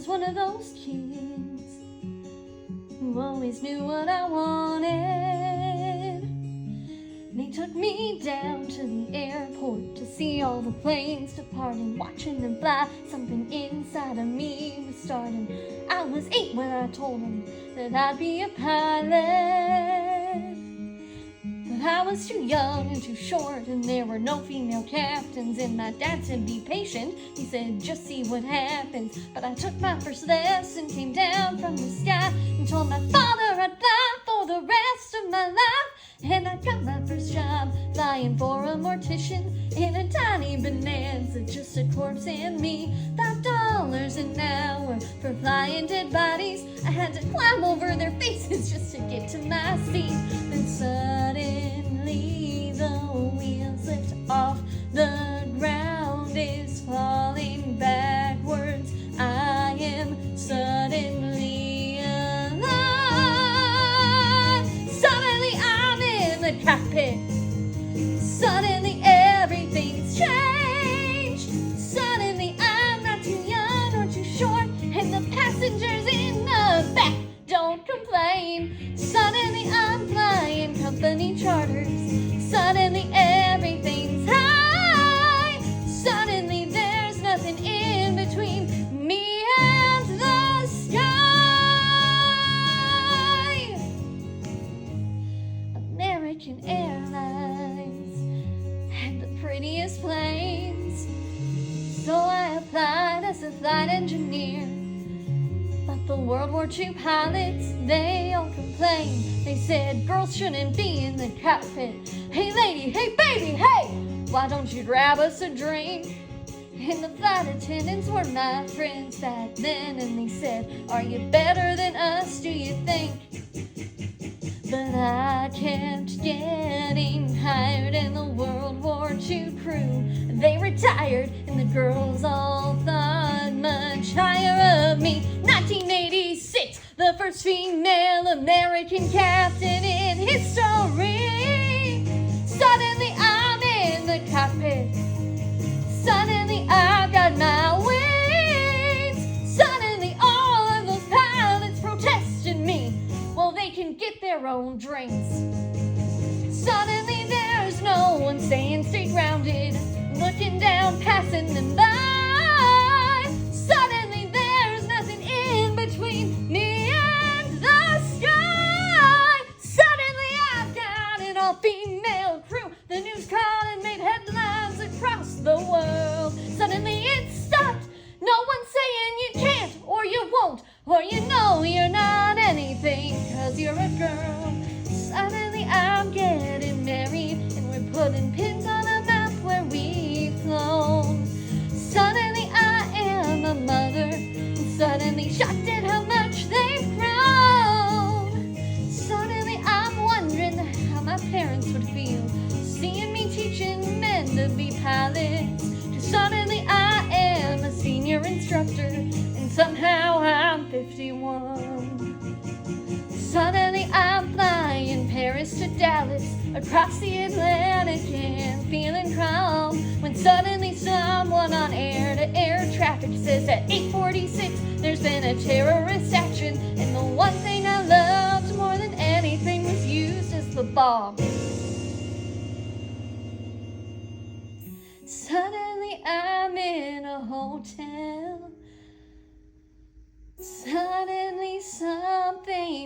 was one of those kids who always knew what I wanted. They took me down to the airport to see all the planes depart, and watching them fly, something inside of me was starting. I was 8 when I told them that I'd be a pilot. But I was too young and too short, and there were no female captains. And my dad said, be patient. He said, just see what happens. But I took my first lesson, came down from the sky, and told my father I'd fly for the rest of my life. And I got my first job flying for a mortician in a tiny bonanza, just a corpse and me. $5 an hour for flying dead bodies. I had to climb over their faces just to get to my seat. Then suddenly the wheels lift off, the ground is falling backwards. I am suddenly alive. Suddenly I'm in the cockpit. Suddenly everything's changed. Suddenly I'm not too young or too short, and the passengers in the back don't complain. Suddenly I'm flying company charters. Suddenly everything's high. Suddenly there's nothing in between me and the sky. American Airlines had the prettiest planes, so I applied as a flight engineer. But the World War II pilots, they all complained. They said girls shouldn't be in the cockpit. Hey lady, hey baby, hey, why don't you grab us a drink? And the flight attendants were my friends back then, and they said, are you better than us, do you think? But I kept getting hired, and the World War II crew, they retired, and the girls all thought much higher of me. 1986, the first female American captain in history. Suddenly I'm in the cockpit. Suddenly I've got my wings. Suddenly all of those pilots protested me. Well, they can get their own drinks. Suddenly there's no one staying stay grounded, looking down, passing them by. Suddenly there's nothing in between me and the sky. Suddenly I've got an all-female crew. The news caught and made headlines across the world. Suddenly it stopped. No one saying you can't or you won't, or you know you're not anything cause you're a girl. Suddenly I'm getting married, and we're putting pins on a map where we've flown. Suddenly I am a mother, and suddenly shocked at how much they've grown. Suddenly I'm wondering how my parents would feel seeing me teaching men to be pilots. Cause suddenly I am a senior instructor, and somehow I'm 51. Suddenly I'm flying Paris to Dallas, across the Atlantic and feeling calm, when suddenly someone on air-to-air traffic says at 8:46 there's been a terrorist action, and the one thing I loved more than anything was used as the bomb. Suddenly I'm in a hotel. Suddenly something